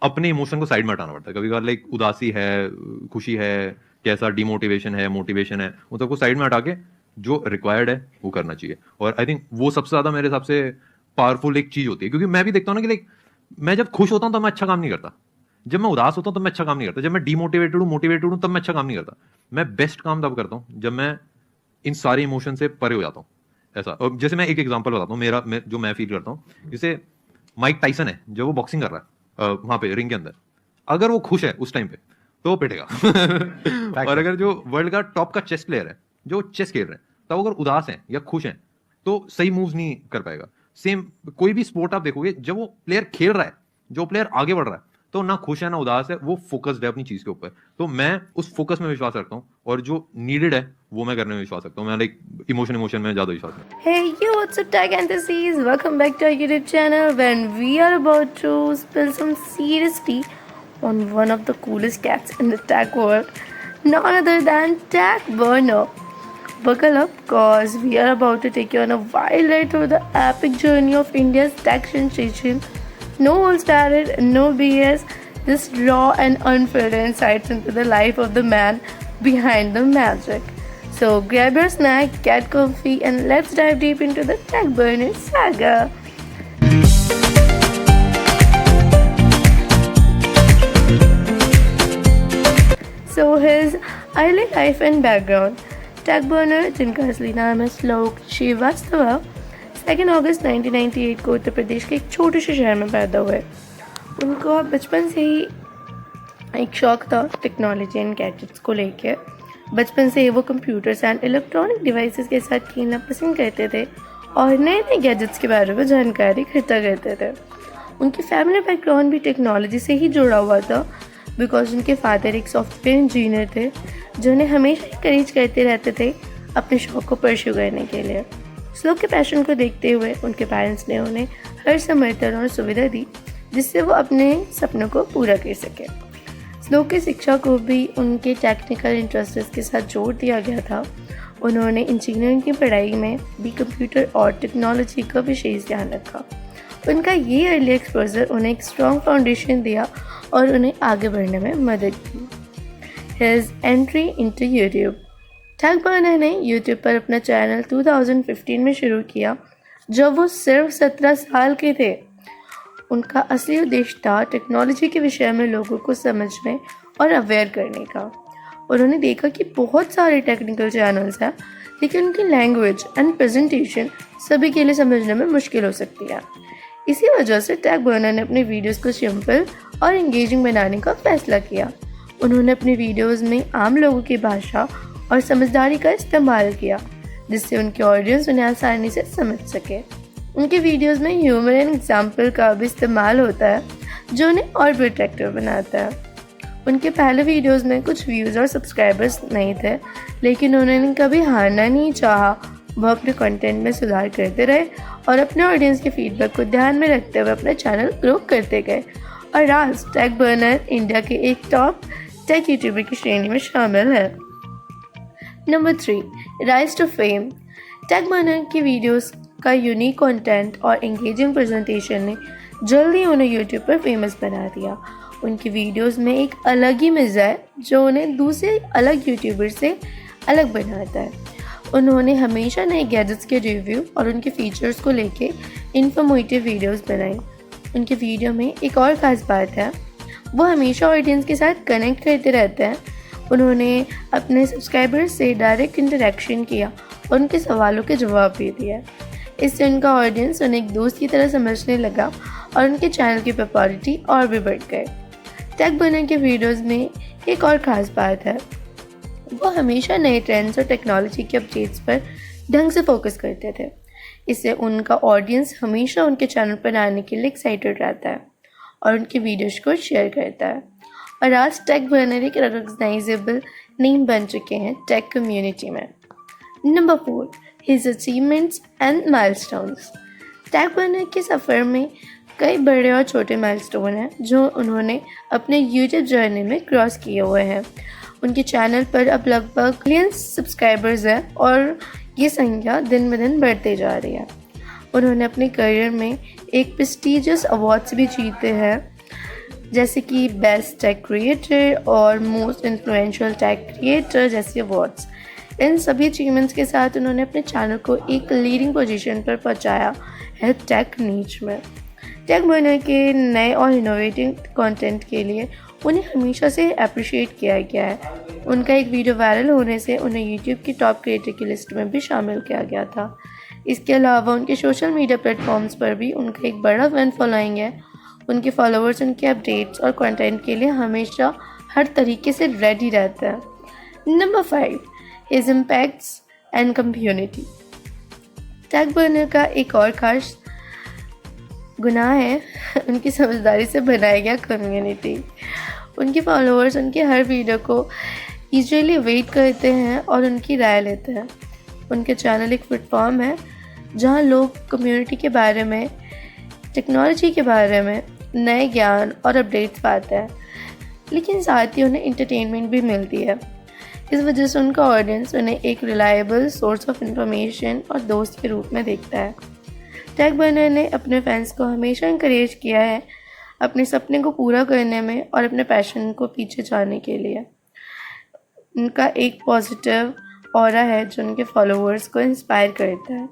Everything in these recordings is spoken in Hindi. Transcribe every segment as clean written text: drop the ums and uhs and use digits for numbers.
अपने इमोशन को साइड में हटाना पड़ता है। कभी कभार लाइक उदासी है, खुशी है, कैसा डिमोटिवेशन है, मोटिवेशन है, उन सबको साइड में हटा के जो रिक्वायर्ड है वो करना चाहिए। और आई थिंक वो सबसे ज्यादा मेरे हिसाब से पावरफुल एक चीज होती है, क्योंकि मैं भी देखता हूँ ना कि लाइक मैं जब खुश होता हूँ तब मैं अच्छा काम नहीं करता, जब मैं उदास होता हूँ तब मैं अच्छा काम नहीं करता, जब मैं डिमोटिवेटेड हूँ मोटिवेटेड हूँ तब मैं अच्छा काम नहीं करता। मैं बेस्ट काम तब करता हूँ जब मैं इन सारे इमोशन से परे हो जाता हूँ। ऐसा, और जैसे मैं एक एग्जांपल बताता हूँ जो मैं फील करता हूँ। जैसे माइक टाइसन है, जब वो बॉक्सिंग कर रहा है वहां पे रिंग के अंदर, अगर वो खुश है उस टाइम पे तो वो पिटेगा। और अगर जो वर्ल्ड का टॉप का चेस प्लेयर है, जो चेस खेल रहे हैं, तब अगर उदास हैं या खुश हैं तो सही मूव्स नहीं कर पाएगा। सेम कोई भी स्पोर्ट आप देखोगे, जब वो प्लेयर खेल रहा है, जो प्लेयर आगे बढ़ रहा है, तो ना खुश है ना उदास है, वो फोकस्ड है अपनी चीज के ऊपर। तो मैं उस फोकस में विश्वास रखता हूँ, और जो नीडेड है वो मैं करने में विश्वास रखता हूँ। मैं लाइक इमोशन में ज्यादा विश्वास रखता हूँ। Hey you, what's up tech entities? Welcome back to our YouTube channel when we are about to spill some serious tea on one of the coolest cats in the tech world, none other than Tech Burner. Buckle up cause we are about to take you on a wild ride through the epic journey of India's tech sensation. No holds barred, no BS, just raw and unfiltered insights into the life of the man behind the magic. So grab your snack, get comfy, and let's dive deep into the Tech Burner saga. So his early life and background. Tech Burner, जिनका असली नाम है श्लोक श्रीवास्तव, 2 अगस्त 1998 को उत्तर प्रदेश के एक छोटे से शहर में पैदा हुए। उनको बचपन से ही एक शौक था टेक्नोलॉजी एंड गैजेट्स को लेकर। बचपन से ही वो कंप्यूटर्स एंड इलेक्ट्रॉनिक डिवाइसेस के साथ खेलना पसंद करते थे और नए नए गैजेट्स के बारे में जानकारी इकट्ठा करते थे। उनकी फैमिली बैकग्राउंड भी टेक्नोलॉजी से ही जुड़ा हुआ था, बिकॉज उनके फादर एक सॉफ्टवेयर इंजीनियर थे जो उन्हें हमेशा इंकरेज करते रहते थे अपने शौक को परस्यू करने के लिए। श्लोक के पैशन को देखते हुए उनके पेरेंट्स ने उन्हें हर समर्थन और सुविधा दी जिससे वो अपने सपनों को पूरा कर सके। श्लोक की शिक्षा को भी उनके टेक्निकल इंटरेस्ट के साथ जोड़ दिया गया था। उन्होंने इंजीनियरिंग की पढ़ाई में भी कंप्यूटर और टेक्नोलॉजी का विशेष ध्यान रखा। उनका ये अर्ली एक्सपोजर उन्हें एक स्ट्रॉन्ग फाउंडेशन दिया और उन्हें आगे बढ़ने में मदद की। His entry into YouTube. Tech Burner ने यूट्यूब पर अपना चैनल 2015 में शुरू किया जब वो सिर्फ 17 साल के थे। उनका असली उद्देश्य था टेक्नोलॉजी के विषय में लोगों को समझने और अवेयर करने का। उन्होंने देखा कि बहुत सारे टेक्निकल चैनल्स हैं लेकिन उनकी लैंग्वेज एंड प्रेजेंटेशन सभी के लिए समझने में मुश्किल हो सकती है। इसी वजह से टेक बर्नर ने अपने वीडियोस को सिंपल और इंगेजिंग बनाने का फैसला किया। उन्होंने अपने वीडियोस में आम लोगों की भाषा और समझदारी का इस्तेमाल किया जिससे उनके ऑडियंस उन्हें आसानी से समझ सके। उनके वीडियोस में ह्यूमर एंड एग्जाम्पल का भी इस्तेमाल होता है जो उन्हें और भी अट्रैक्टिव बनाता है। उनके पहले वीडियोस में कुछ व्यूज़ और सब्सक्राइबर्स नहीं थे, लेकिन उन्होंने कभी हारना नहीं चाहा। वह अपने कंटेंट में सुधार करते रहे और अपने ऑडियंस के फीडबैक को ध्यान में रखते हुए अपना चैनल ग्रो करते गए और आज टेक बर्नर इंडिया के एक टॉप टेक यूट्यूबर की श्रेणी में शामिल है। Number 3, rise to fame. Tech Burner की वीडियोस का यूनिक कंटेंट और एंगेजिंग प्रेजेंटेशन ने जल्दी उन्हें यूट्यूब पर फेमस बना दिया। उनकी वीडियोस में एक अलग ही मज़ा है जो उन्हें दूसरे अलग यूट्यूबर से अलग बनाता है। उन्होंने हमेशा नए गैजेट्स के रिव्यू और उनके फीचर्स को लेके इन्फॉर्मेटिव वीडियोस बनाई। उनके वीडियो में एक और ख़ास बात है, वो हमेशा ऑडियंस के साथ कनेक्ट करते रहते हैं। उन्होंने अपने सब्सक्राइबर्स से डायरेक्ट इंटरेक्शन किया और उनके सवालों के जवाब भी दिए। इससे उनका ऑडियंस उन्हें एक दोस्त की तरह समझने लगा और उनके चैनल की पॉपुलैरिटी और भी बढ़ गई। टेक बर्नर के वीडियोस में एक और ख़ास बात है, वो हमेशा नए ट्रेंड्स और टेक्नोलॉजी के अपडेट्स पर ढंग से फोकस करते थे। इससे उनका ऑडियंस हमेशा उनके चैनल पर आने के लिए एक्साइटेड रहता है और उनके वीडियोज़ को शेयर करता है। और आज टेक बर्नर एक रिकॉग्नाइजेबल नेम बन चुके हैं टेक कम्युनिटी में। Number 4, his achievements and milestones. Tech Burner के सफ़र में कई बड़े और छोटे माइलस्टोन हैं जो उन्होंने अपने यूट्यूब जर्नी में क्रॉस किए हुए हैं। उनके चैनल पर अब लगभग मिलियन सब्सक्राइबर्स हैं और ये संख्या दिन ब दिन बढ़ते जा रही है। उन्होंने अपने करियर में एक प्रेस्टिजियस अवार्ड्स भी जीते हैं जैसे कि बेस्ट टेक क्रिएटर और मोस्ट इन्फ्लुएंशियल टेक क्रिएटर जैसे अवार्ड्स। इन सभी अचीवमेंट्स के साथ उन्होंने अपने चैनल को एक लीडिंग पोजीशन पर पहुंचाया है टेक नीच में। टैग बर्नर के नए और इनोवेटिव कंटेंट के लिए उन्हें हमेशा से अप्रिशिएट किया गया है। उनका एक वीडियो वायरल होने से उन्हें यूट्यूब की टॉप क्रिएटर की लिस्ट में भी शामिल किया गया था। इसके अलावा उनके सोशल मीडिया प्लेटफॉर्म्स पर भी उनका एक बड़ा फैन फॉलोइंग है। उनके फॉलोअर्स उनके अपडेट्स और कंटेंट के लिए हमेशा हर तरीके से रेडी रहते हैं। Number 5, his impacts and community. Tag burner का एक और खास गुनाह है उनकी समझदारी से बनाया गया कम्युनिटी। उनके फॉलोअर्स उनके हर वीडियो को ईजली वेट करते हैं और उनकी राय लेते हैं। उनके चैनल एक प्लेटफॉर्म है जहां लोग कम्युनिटी के बारे में, टेक्नोलॉजी के बारे में नए ज्ञान और अपडेट्स पाते हैं, लेकिन साथ ही उन्हें इंटरटेनमेंट भी मिलती है। इस वजह से उनका ऑडियंस उन्हें एक रिलायबल सोर्स ऑफ इंफॉर्मेशन और दोस्त के रूप में देखता है। टैग बर्नर ने अपने फैंस को हमेशा इंकरेज किया है अपने सपने को पूरा करने में और अपने पैशन को पीछे जाने के लिए। उनका एक पॉजिटिव ऑरा है जो उनके फॉलोअर्स को इंस्पायर करता है।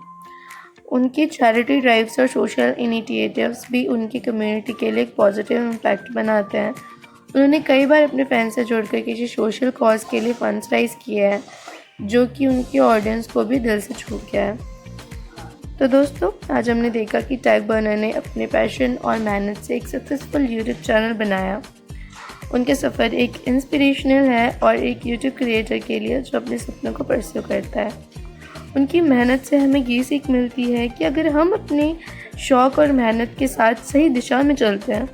उनकी चैरिटी ड्राइव्स और सोशल इनिशिएटिव्स भी उनकी कम्युनिटी के लिए एक पॉजिटिव इम्पैक्ट बनाते हैं। उन्होंने कई बार अपने फैंस से जुड़कर किसी सोशल कॉज के लिए फंड्स राइज किए हैं, जो कि उनकी ऑडियंस को भी दिल से छू गया है। तो दोस्तों, आज हमने देखा कि टैग बर्नर ने अपने पैशन और मेहनत से एक सक्सेसफुल यूट्यूब चैनल बनाया। उनके सफ़र एक इंस्पिरेशनल है और एक यूट्यूब क्रिएटर के लिए जो अपने सपनों को परस्यू करता है। उनकी मेहनत से हमें ये सीख मिलती है कि अगर हम अपने शौक़ और मेहनत के साथ सही दिशा में चलते हैं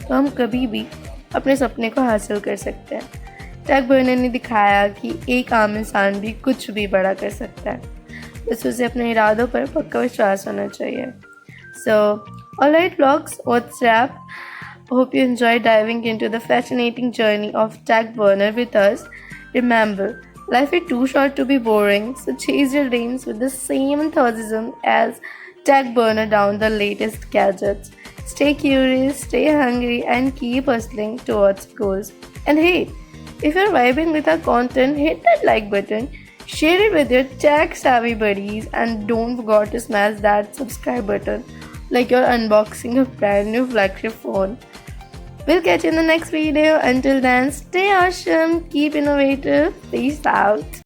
तो हम कभी भी अपने सपने को हासिल कर सकते हैं। टैग बर्नर ने दिखाया कि एक आम इंसान भी कुछ भी बड़ा कर सकता है, बस उसे अपने इरादों पर पक्का विश्वास होना चाहिए। So, alright vlogs, what's wrap? Hope you enjoyed diving into the fascinating journey of Tag Bernner with us. Remember, life is too short to be boring, so chase your dreams with the same enthusiasm as Tag Bernner down the latest gadgets. Stay curious, stay hungry, and keep hustling towards goals. And hey, if you're vibing with our content, hit that like button. Share it with your tech savvy buddies and don't forget to smash that subscribe button like you're unboxing a brand new flagship phone. We'll catch you in the next video. Until then, stay awesome, keep innovative, peace out.